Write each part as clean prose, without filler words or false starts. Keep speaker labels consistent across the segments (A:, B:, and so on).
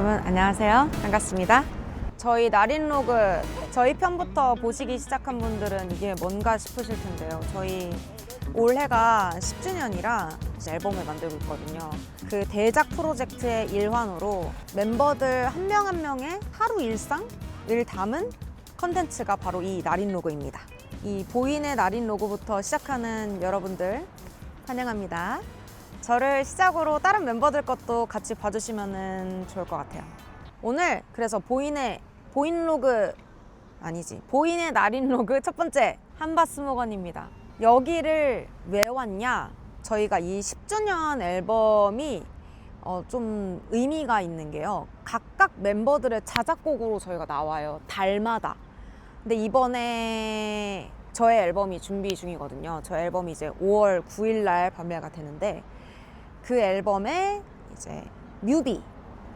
A: 여러분 안녕하세요. 반갑습니다. 저희 나린 로그 저희 편부터 보시기 시작한 분들은 이게 뭔가 싶으실 텐데요. 저희 올해가 10주년이라 앨범을 만들고 있거든요. 그 대작 프로젝트의 일환으로 멤버들 한 명 한 명의 하루 일상을 담은 컨텐츠가 바로 이 나린 로그입니다. 이 보인의 나린 로그부터 시작하는 여러분들 환영합니다. 저를 시작으로 다른 멤버들 것도 같이 봐주시면 좋을 것 같아요. 오늘 그래서 보인의 나린 로그 첫 번째 한바스모건입니다. 여기를 왜 왔냐? 저희가 이 10주년 앨범이 좀 의미가 있는 게요. 각각 멤버들의 자작곡으로 저희가 나와요. 달마다. 근데 이번에 저의 앨범이 준비 중이거든요. 저의 앨범이 이제 5월 9일 날 발매가 되는데 그 앨범에 이제 뮤비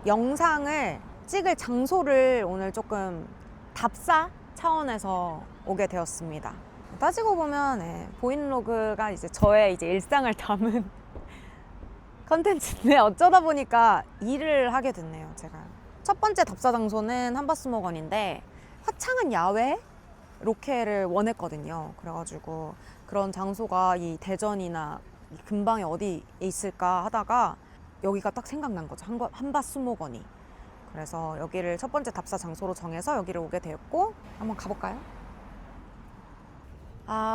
A: 영상을 찍을 장소를 오늘 조금 답사 차원에서 오게 되었습니다. 따지고 보면 보인로그가 이제 저의 이제 일상을 담은 컨텐츠인데 어쩌다 보니까 일을 하게 됐네요. 제가 첫 번째 답사 장소는 한바스모건인데 화창한 야외 로케를 원했거든요. 그래가지고 그런 장소가 이 대전이나 근방에 어디 있을까 하다가 여기가 딱 생각난 거죠. 한바스모건이. 그래서 여기를 첫 번째 답사 장소로 정해서 여기를 오게 되었고 한번 가볼까요?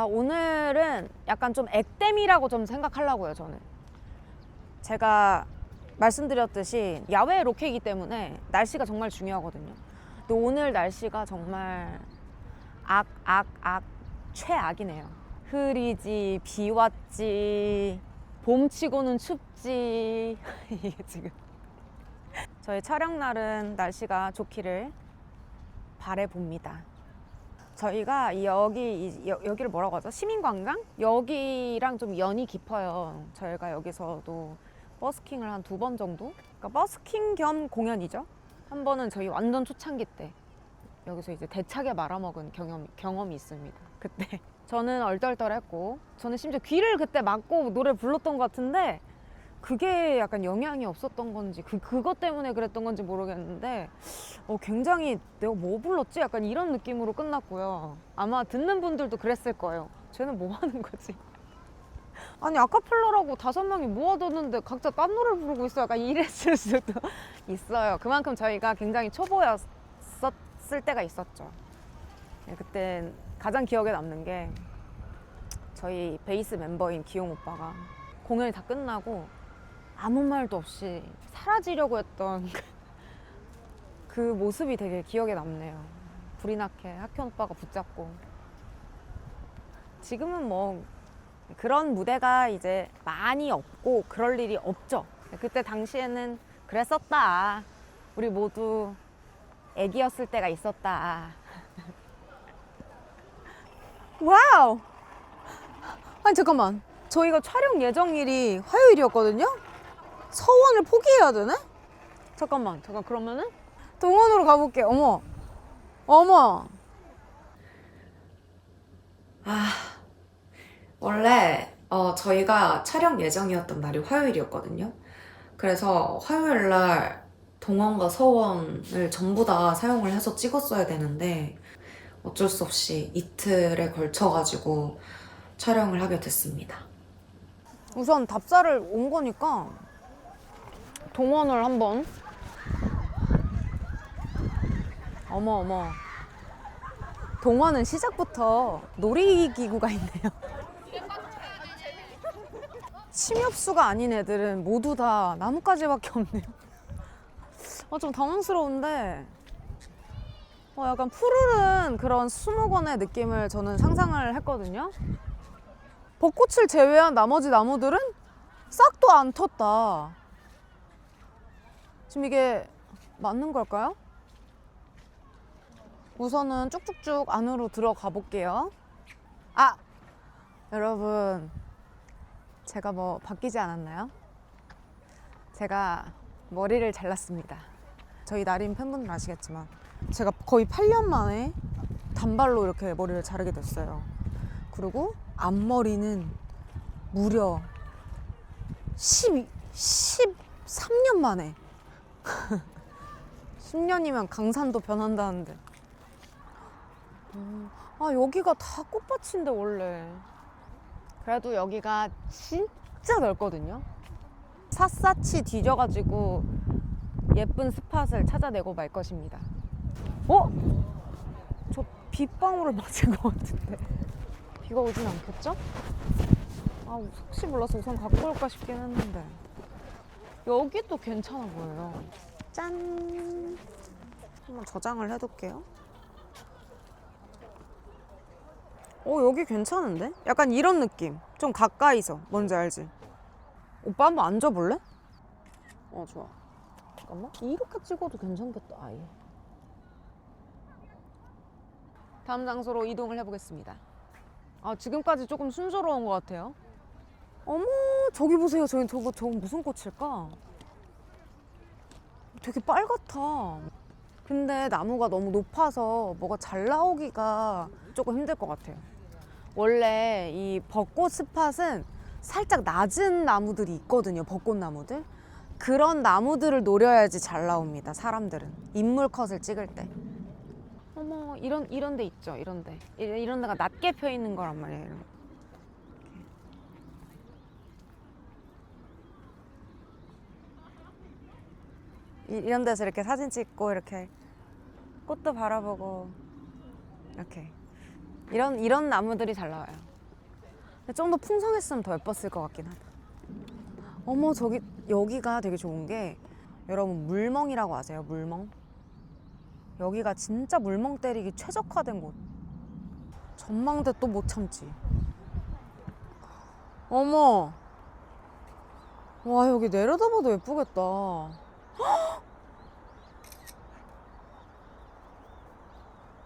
A: 오늘은 약간 좀 액땜이라고 좀 생각하려고요. 저는 제가 말씀드렸듯이 야외 로케이기 때문에 날씨가 정말 중요하거든요. 근데 오늘 날씨가 정말 최악이네요. 흐리지, 비 왔지, 봄치고는 춥지. 이게 지금 저희 촬영 날은 날씨가 좋기를 바라봅니다. 저희가 여기를 뭐라고 하죠? 시민관광? 여기랑 좀 연이 깊어요. 저희가 여기서도 버스킹을 한 2번 정도? 그러니까 버스킹 겸 공연이죠. 한 번은 저희 완전 초창기 때 여기서 이제 대차게 말아먹은 경험이 있습니다. 그때 저는 얼떨떨했고 저는 심지어 귀를 그때 막고 노래 불렀던 것 같은데 그게 약간 영향이 없었던 건지 그것 때문에 그랬던 건지 모르겠는데 굉장히 내가 뭐 불렀지? 약간 이런 느낌으로 끝났고요. 아마 듣는 분들도 그랬을 거예요. 쟤는 뭐 하는 거지? 아니 아카펠라라고 5명이 모아뒀는데 각자 딴 노래를 부르고 있어. 약간 이랬을 수도 있어요. 그만큼 저희가 굉장히 초보였을 때가 있었죠. 그때 가장 기억에 남는 게 저희 베이스 멤버인 기용 오빠가 공연이 다 끝나고 아무 말도 없이 사라지려고 했던 그 모습이 되게 기억에 남네요. 불이 나게 학현 오빠가 붙잡고. 지금은 뭐 그런 무대가 이제 많이 없고 그럴 일이 없죠. 그때 당시에는 그랬었다. 우리 모두 애기였을 때가 있었다. 와우! 아니 잠깐만, 저희가 촬영 예정일이 화요일이었거든요? 서원을 포기해야 되네? 잠깐 그러면은 동원으로 가볼게. 어머 원래 저희가 촬영 예정이었던 날이 화요일이었거든요. 그래서 화요일 날 동원과 서원을 전부 다 사용을 해서 찍었어야 되는데 어쩔 수 없이 이틀에 걸쳐가지고 촬영을 하게 됐습니다. 우선 답사를 온 거니까 동원을 한번. 어머 동원은 시작부터 놀이기구가 있네요. 침엽수가 아닌 애들은 모두 다 나뭇가지밖에 없네요. 좀 당황스러운데 약간 푸르른 그런 수목원의 느낌을 저는 상상을 했거든요. 벚꽃을 제외한 나머지 나무들은 싹도 안 텄다. 지금 이게 맞는 걸까요? 우선은 쭉쭉쭉 안으로 들어가 볼게요. 여러분, 제가 뭐 바뀌지 않았나요? 제가 머리를 잘랐습니다. 저희 나린 팬분들 아시겠지만 제가 거의 8년 만에 단발로 이렇게 머리를 자르게 됐어요. 그리고 앞머리는 무려 13년 만에 10년이면 강산도 변한다는데. 아, 여기가 다 꽃밭인데 원래. 그래도 여기가 진짜 넓거든요. 샅샅이 뒤져가지고 예쁜 스팟을 찾아내고 말 것입니다. 어? 저 빗방울을 맞은 것 같은데 비가 오진 않겠죠? 아, 혹시 몰라서 우선 갖고 올까 싶긴 했는데. 여기도 괜찮아 보여요. 짠! 한번 저장을 해둘게요. 여기 괜찮은데? 약간 이런 느낌. 좀 가까이서. 뭔지 알지? 오빠 한번 앉아볼래? 좋아. 잠깐만. 이렇게 찍어도 괜찮겠다, 아예. 다음 장소로 이동을 해보겠습니다. 지금까지 조금 순조로운 것 같아요. 어머, 저기 보세요. 저거 무슨 꽃일까? 되게 빨갛다. 근데 나무가 너무 높아서 뭐가 잘 나오기가 조금 힘들 것 같아요. 원래 이 벚꽃 스팟은 살짝 낮은 나무들이 있거든요. 벚꽃나무들. 그런 나무들을 노려야지 잘 나옵니다. 사람들은. 인물 컷을 찍을 때. 어머, 이런 데 있죠. 이런 데. 이런 데가 낮게 펴 있는 거란 말이에요. 이런 데서 이렇게 사진 찍고 이렇게 꽃도 바라보고 이렇게 이런 나무들이 잘 나와요. 근데 좀 더 풍성했으면 더 예뻤을 것 같긴 하다. 어머, 여기가 되게 좋은 게, 여러분 물멍이라고 아세요? 물멍? 여기가 진짜 물멍 때리기 최적화된 곳. 전망대 또 못 참지. 어머, 와, 여기 내려다봐도 예쁘겠다.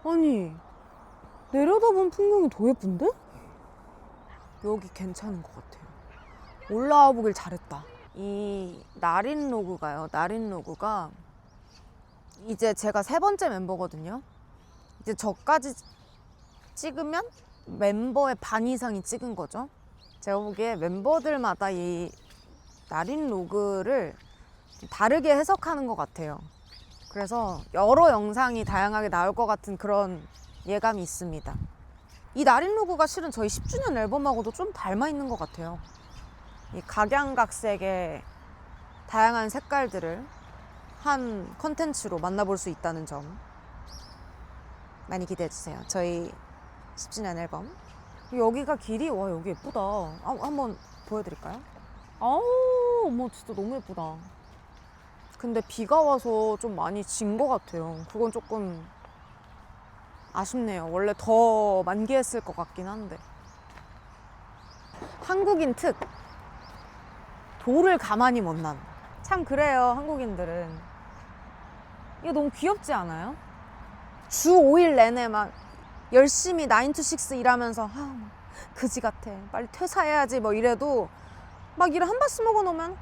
A: 아니, 내려다본 풍경이 더 예쁜데? 여기 괜찮은 것 같아요. 올라와 보길 잘했다. 이 나린 로그가요. 나린 로그가 이제 제가 3번째 멤버거든요. 이제 저까지 찍으면 멤버의 반 이상이 찍은 거죠. 제가 보기에 멤버들마다 이 나린 로그를 다르게 해석하는 것 같아요. 그래서 여러 영상이 다양하게 나올 것 같은 그런 예감이 있습니다. 이 나린 로그가 실은 저희 10주년 앨범하고도 좀 닮아 있는 것 같아요. 이 각양각색의 다양한 색깔들을 한 컨텐츠로 만나볼 수 있다는 점 많이 기대해주세요. 저희 10주년 앨범. 여기가 길이, 와, 여기 예쁘다. 한번 보여드릴까요? 아우, 어머, 진짜 너무 예쁘다. 근데 비가 와서 좀 많이 진 것 같아요. 그건 조금 아쉽네요. 원래 더 만개했을 것 같긴 한데. 한국인 특, 돌을 가만히 못 남. 참 그래요, 한국인들은. 이거 너무 귀엽지 않아요? 주 5일 내내 막 열심히 9 to 6 일하면서 그지 같아, 빨리 퇴사해야지 뭐 이래도 막 일을 한 바스 먹어놓으면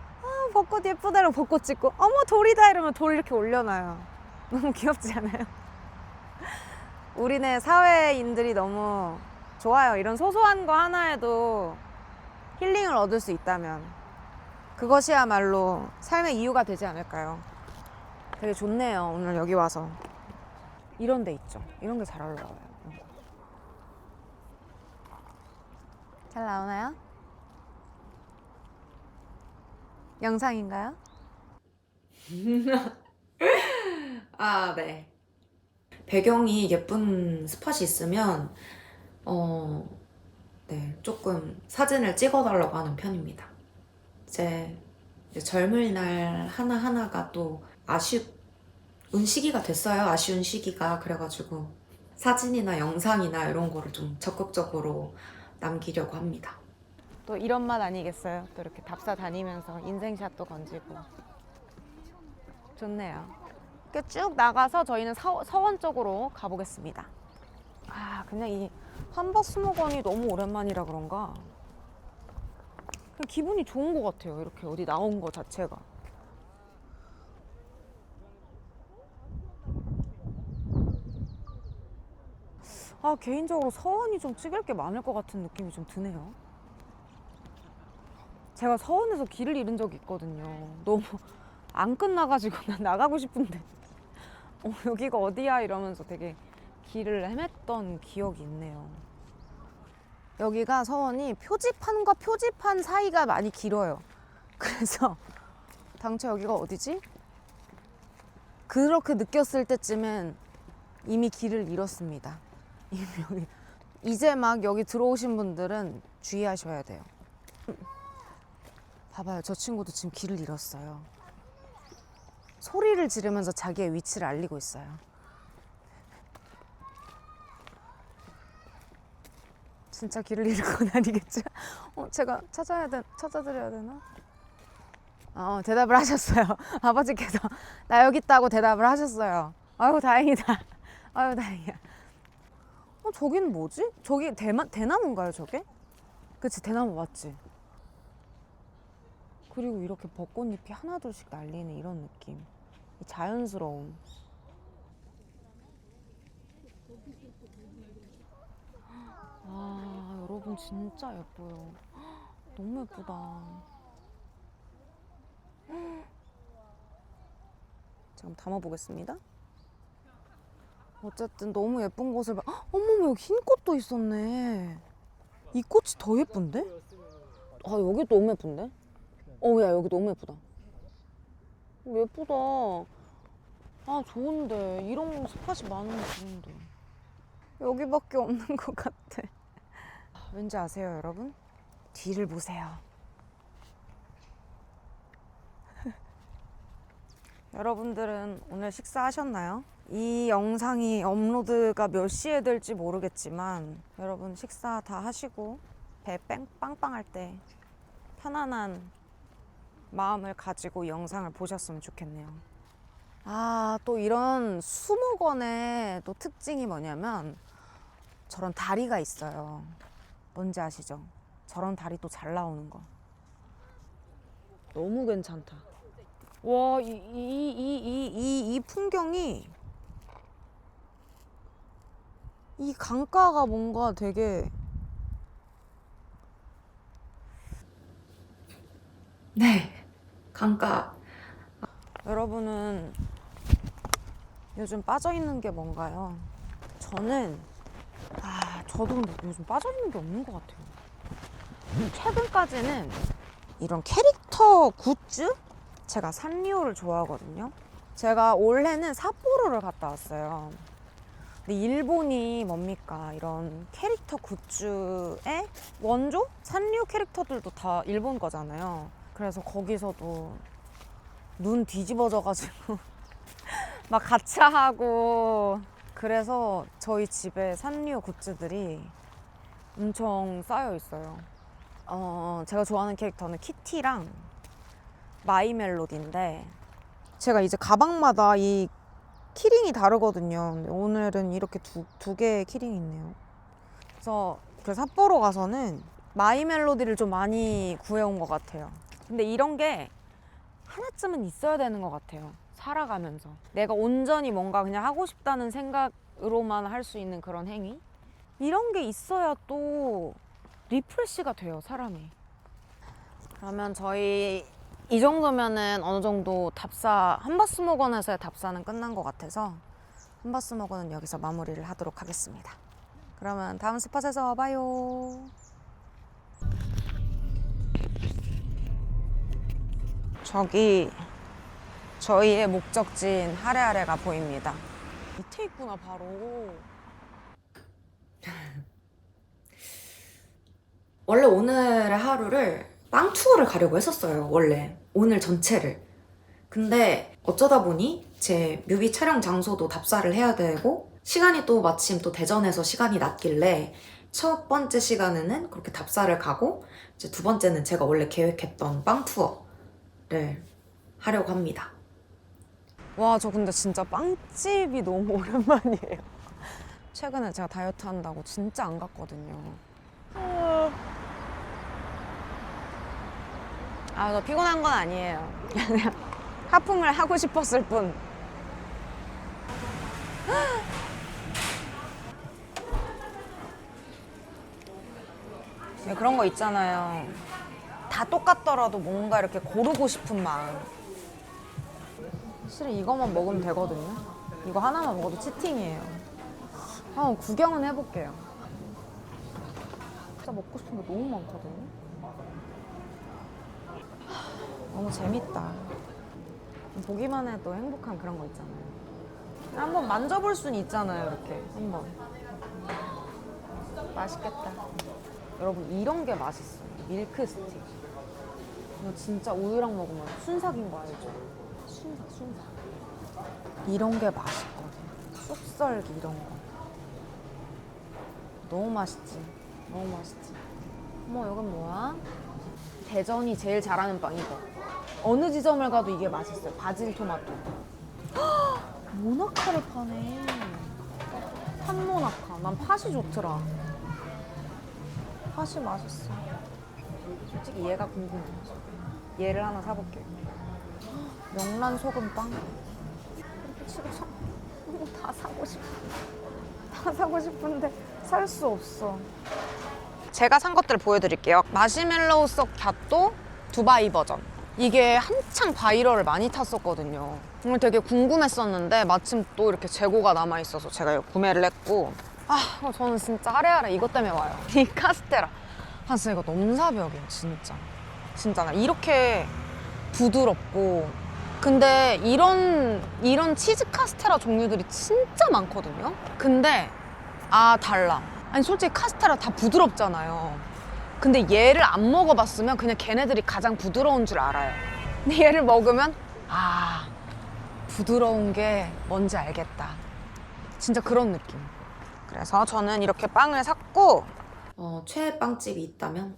A: 벚꽃 예쁘다 이러면 벚꽃 찍고, 어머 돌이다 이러면 돌 이렇게 올려놔요. 너무 귀엽지 않아요? 우리네 사회인들이 너무 좋아요. 이런 소소한 거 하나에도 힐링을 얻을 수 있다면 그것이야말로 삶의 이유가 되지 않을까요? 되게 좋네요. 오늘 여기 와서 이런 데 있죠. 이런 게 잘 올라와요. 잘 나오나요? 영상인가요? 네. 배경이 예쁜 스팟이 있으면 네, 조금 사진을 찍어달라고 하는 편입니다. 이제 젊을 날 하나하나가 또 아쉬운 시기가 됐어요. 아쉬운 시기가. 그래가지고 사진이나 영상이나 이런 거를 좀 적극적으로 남기려고 합니다. 또 이런 맛 아니겠어요? 또 이렇게 답사 다니면서 인생샷도 건지고. 좋네요. 이렇게 쭉 나가서 저희는 서원 쪽으로 가보겠습니다. 그냥 이 한바스목원이 너무 오랜만이라 그런가 그냥 기분이 좋은 것 같아요. 이렇게 어디 나온 거 자체가. 개인적으로 서원이 좀 찍을 게 많을 것 같은 느낌이 좀 드네요. 제가 서원에서 길을 잃은 적이 있거든요. 너무 안 끝나가지고 난 나가고 싶은데 여기가 어디야? 이러면서 되게 길을 헤맸던 기억이 있네요. 여기가 서원이 표지판과 표지판 사이가 많이 길어요. 그래서 당초 여기가 어디지? 그렇게 느꼈을 때쯤엔 이미 길을 잃었습니다. 이미 여기 이제 막 여기 들어오신 분들은 주의하셔야 돼요. 봐봐요. 저 친구도 지금 길을 잃었어요. 소리를 지르면서 자기의 위치를 알리고 있어요. 진짜 길을 잃은 건 아니겠죠? 제가 찾아드려야 되나? 대답을 하셨어요. 아버지께서 나 여기 있다고 대답을 하셨어요. 아유 다행이다. 아유 다행이야. 저긴 뭐지? 저기 대나무인가요 저게? 그치 대나무 맞지? 그리고 이렇게 벚꽃잎이 하나둘씩 날리는 이런 느낌. 이 자연스러움. 여러분 진짜 예뻐요. 너무 예쁘다. 지금 담아보겠습니다. 어쨌든 너무 예쁜 곳을 어머머 여기 흰 꽃도 있었네. 이 꽃이 더 예쁜데? 여기 너무 예쁜데? 야 여기 너무 예쁘다. 예쁘다. 좋은데 이런 스팟이 많으면 좋은데 여기밖에 없는 것 같아. 왠지 아세요 여러분? 뒤를 보세요. 여러분들은 오늘 식사하셨나요? 이 영상이 업로드가 몇 시에 될지 모르겠지만 여러분 식사 다 하시고 배 빵빵할 때 편안한 마음을 가지고 이 영상을 보셨으면 좋겠네요. 또 이런 수목원의 또 특징이 뭐냐면 저런 다리가 있어요. 뭔지 아시죠? 저런 다리 또 잘 나오는 거. 너무 괜찮다. 와, 이 풍경이 이 강가가 뭔가 되게 네, 강가. 여러분은 요즘 빠져있는 게 뭔가요? 저는 저도 요즘 빠져있는 게 없는 것 같아요. 최근까지는 이런 캐릭터 굿즈? 제가 산리오를 좋아하거든요. 제가 올해는 삿포로를 갔다 왔어요. 근데 일본이 뭡니까? 이런 캐릭터 굿즈의 원조? 산리오 캐릭터들도 다 일본 거잖아요. 그래서 거기서도 눈 뒤집어져가지고 막 가차하고 그래서 저희 집에 산리오 굿즈들이 엄청 쌓여 있어요. 제가 좋아하는 캐릭터는 키티랑 마이멜로디인데 제가 이제 가방마다 이 키링이 다르거든요. 근데 오늘은 이렇게 두 개의 키링이 있네요. 그래서 그 삿포로 가서는 마이멜로디를 좀 많이 구해온 것 같아요. 근데 이런 게 하나쯤은 있어야 되는 것 같아요. 살아가면서 내가 온전히 뭔가 그냥 하고 싶다는 생각으로만 할 수 있는 그런 행위? 이런 게 있어야 또 리프레시가 돼요, 사람이. 그러면 저희 이 정도면은 어느 정도 한바스모건에서의 답사는 끝난 것 같아서 한바스모건은 여기서 마무리를 하도록 하겠습니다. 그러면 다음 스팟에서 봐요. 저기 저희의 목적지인 하레아레가 보입니다. 밑에 있구나 바로. 원래 오늘의 하루를 빵 투어를 가려고 했었어요. 원래 오늘 전체를. 근데 어쩌다 보니 제 뮤비 촬영 장소도 답사를 해야 되고 시간이 또 마침 또 대전에서 시간이 났길래 첫 번째 시간에는 그렇게 답사를 가고 이제 두 번째는 제가 원래 계획했던 빵 투어를 하려고 합니다. 와, 저 근데 진짜 빵집이 너무 오랜만이에요. 최근에 제가 다이어트 한다고 진짜 안 갔거든요. 저 피곤한 건 아니에요. 그냥 하품을 하고 싶었을 뿐. 그런 거 있잖아요. 다 똑같더라도 뭔가 이렇게 고르고 싶은 마음. 실은 이것만 먹으면 되거든요. 이거 하나만 먹어도 치팅이에요. 한번 구경은 해볼게요. 진짜 먹고 싶은 게 너무 많거든요. 너무 재밌다. 보기만 해도 행복한 그런 거 있잖아요. 한번 만져볼 수는 있잖아요, 이렇게 한번. 맛있겠다. 여러분 이런 게 맛있어요. 밀크 스틱. 이거 진짜 우유랑 먹으면 순삭인 거 알죠? 순삭. 이런 게 맛있거든. 쑥썰기 이런 거. 너무 맛있지. 너무 맛있지. 어머, 이건 뭐야? 대전이 제일 잘하는 빵 이거. 어느 지점을 가도 이게 맛있어요. 바질 토마토. 헉! 모나카를 파네. 팥모나카. 난 팥이 좋더라. 팥이 맛있어. 솔직히 얘가 궁금해. 얘를 하나 사볼게요. 명란 소금빵. 지금 다 사고 싶어. 다 사고 싶은데 살 수 없어. 제가 산 것들 보여드릴게요. 마시멜로우 속 갸또 두바이 버전. 이게 한창 바이럴을 많이 탔었거든요. 오늘 되게 궁금했었는데 마침 또 이렇게 재고가 남아있어서 제가 이거 구매를 했고, 저는 진짜 하레하레 이것 때문에 와요. 이 카스테라. 진짜 이거 넘사벽이에요, 진짜. 진짜 나 이렇게 부드럽고, 근데 이런 치즈 카스테라 종류들이 진짜 많거든요. 근데 달라. 아니 솔직히 카스테라 다 부드럽잖아요. 근데 얘를 안 먹어봤으면 그냥 걔네들이 가장 부드러운 줄 알아요. 근데 얘를 먹으면 부드러운 게 뭔지 알겠다. 진짜 그런 느낌. 그래서 저는 이렇게 빵을 샀고, 최애 빵집이 있다면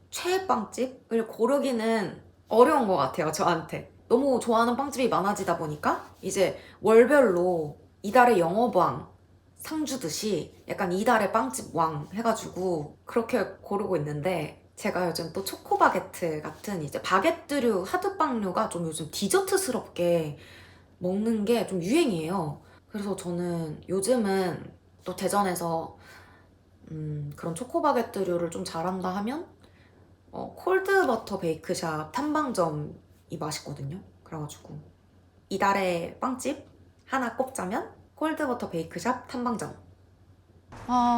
A: 최애 빵집을 고르기는 어려운 것 같아요, 저한테. 너무 좋아하는 빵집이 많아지다 보니까 이제 월별로 이달의 영업왕 상 주듯이 약간 이달의 빵집 왕 해가지고 그렇게 고르고 있는데, 제가 요즘 또 초코바게트 같은 이제 바게트류, 하드빵류가 좀 요즘 디저트스럽게 먹는 게 좀 유행이에요. 그래서 저는 요즘은 또 대전에서 그런 초코바게트류를 좀 잘한다 하면 콜드버터 베이크샵 탐방점이 맛있거든요. 그래가지고 이달의 빵집 하나 꼽자면 콜드버터 베이크샵 탐방점.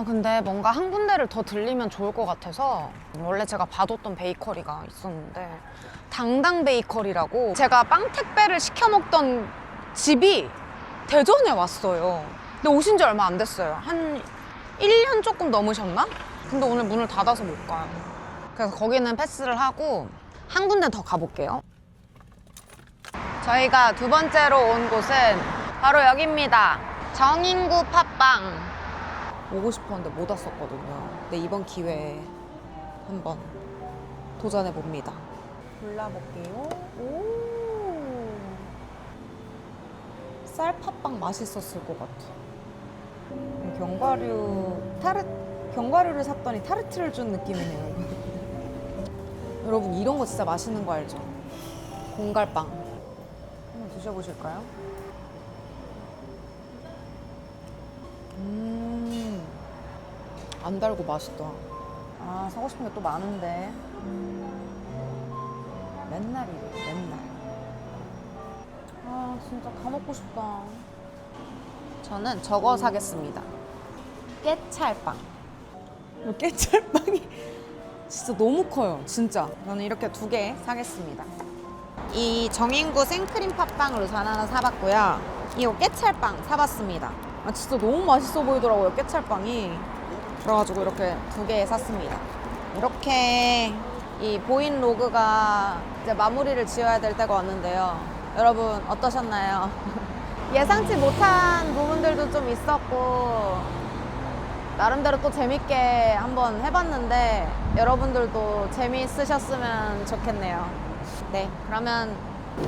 A: 근데 뭔가 한 군데를 더 들리면 좋을 것 같아서 원래 제가 봐뒀던 베이커리가 있었는데, 당당 베이커리라고, 제가 빵 택배를 시켜 먹던 집이 대전에 왔어요. 근데 오신 지 얼마 안 됐어요. 한 1년 조금 넘으셨나? 근데 오늘 문을 닫아서 못 가요. 그래서 거기는 패스를 하고 한 군데 더 가볼게요. 저희가 두 번째로 온 곳은 바로 여기입니다. 정인구 팥빵. 오고 싶었는데 못 왔었거든요. 근데 이번 기회에 한번 도전해 봅니다. 골라볼게요. 오, 쌀팥빵 맛있었을 것 같아. 견과류를 샀더니 타르트를 준 느낌이네요. 여러분 이런 거 진짜 맛있는 거 알죠? 공갈빵 한번 드셔보실까요? 안 달고 맛있다. 사고 싶은 게 또 많은데 맨날 이래, 맨날. 진짜 다 먹고 싶다. 저는 저거 사겠습니다. 깨찰빵. 이 깨찰빵이 진짜 너무 커요, 진짜. 저는 이렇게 2개 사겠습니다. 이 정인구 생크림 팥빵을 우선 하나 사봤고요. 이 깨찰빵 사봤습니다. 진짜 너무 맛있어 보이더라고요, 깨찰빵이. 그래가지고 이렇게 2개 샀습니다. 이렇게 이 보인 로그가 이제 마무리를 지어야 될 때가 왔는데요. 여러분 어떠셨나요? 예상치 못한 부분들도 좀 있었고, 나름대로 또 재밌게 한번 해봤는데 여러분들도 재미있으셨으면 좋겠네요. 네, 그러면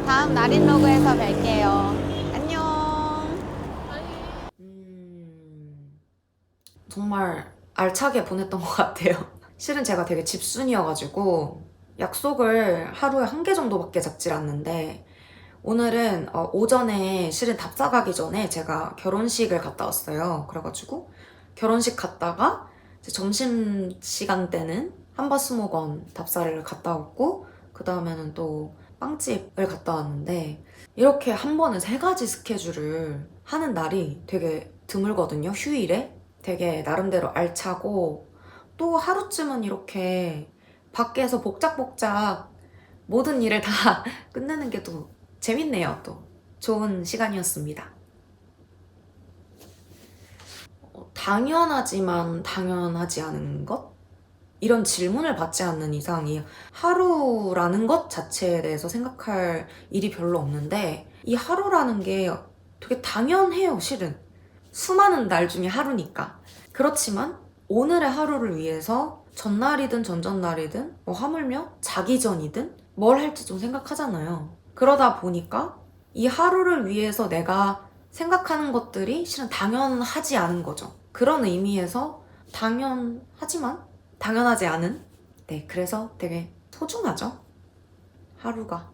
A: 다음 나린 로그에서 뵐게요. 안녕. 정말 알차게 보냈던 것 같아요. 실은 제가 되게 집순이여가지고 약속을 하루에 1개 정도밖에 잡질 않는데, 오늘은 오전에 실은 답사 가기 전에 제가 결혼식을 갔다 왔어요. 그래가지고 결혼식 갔다가 이제 점심시간 때는 함바스모건 답사를 갔다 왔고, 그 다음에는 또 빵집을 갔다 왔는데,
B: 이렇게 한 번에 3가지 스케줄을 하는 날이 되게 드물거든요. 휴일에. 되게 나름대로 알차고 또 하루쯤은 이렇게 밖에서 복작복작 모든 일을 다 끝내는 게 또 재밌네요. 또 좋은 시간이었습니다. 당연하지만 당연하지 않은 것? 이런 질문을 받지 않는 이상 이 하루라는 것 자체에 대해서 생각할 일이 별로 없는데 이 하루라는 게 되게 당연해요, 실은. 수많은 날 중에 하루니까. 그렇지만 오늘의 하루를 위해서 전날이든 전전날이든 하물며 자기 전이든 뭘 할지 좀 생각하잖아요. 그러다 보니까 이 하루를 위해서 내가 생각하는 것들이 실은 당연하지 않은 거죠. 그런 의미에서 당연하지만 당연하지 않은? 네, 그래서 되게 소중하죠? 하루가.